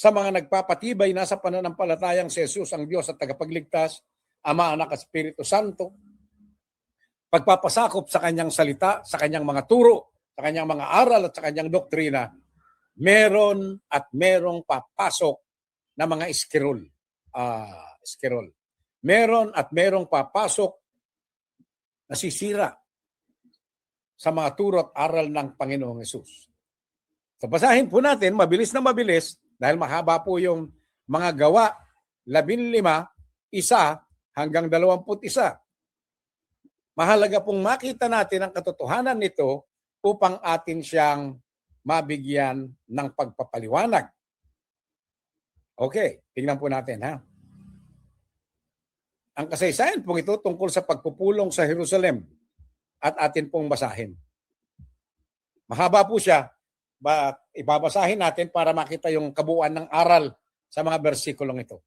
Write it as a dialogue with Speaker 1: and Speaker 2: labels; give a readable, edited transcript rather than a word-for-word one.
Speaker 1: sa mga nagpapatibay na sa pananampalatayang si Jesus ang Diyos at tagapagligtas, Ama, Anak at Espiritu Santo, pagpapasakop sa kanyang salita, sa kanyang mga turo, sa kanyang mga aral at sa kanyang doktrina, meron at merong papasok na mga iskirol. Iskirol. Meron at merong papasok na sisira sa mga turo at aral ng Panginoong Hesus. So basahin po natin, mabilis na mabilis, dahil mahaba po yung mga gawa, 15, 1 hanggang 21. Mahalaga pong makita natin ang katotohanan nito upang atin siyang mabigyan ng pagpapaliwanag. Okay, tingnan po natin ha. Ang kasaysayan pong ito tungkol sa pagpupulong sa Jerusalem at atin pong basahin. Mahaba po siya, ibabasahin natin para makita yung kabuuan ng aral sa mga bersikulong ito.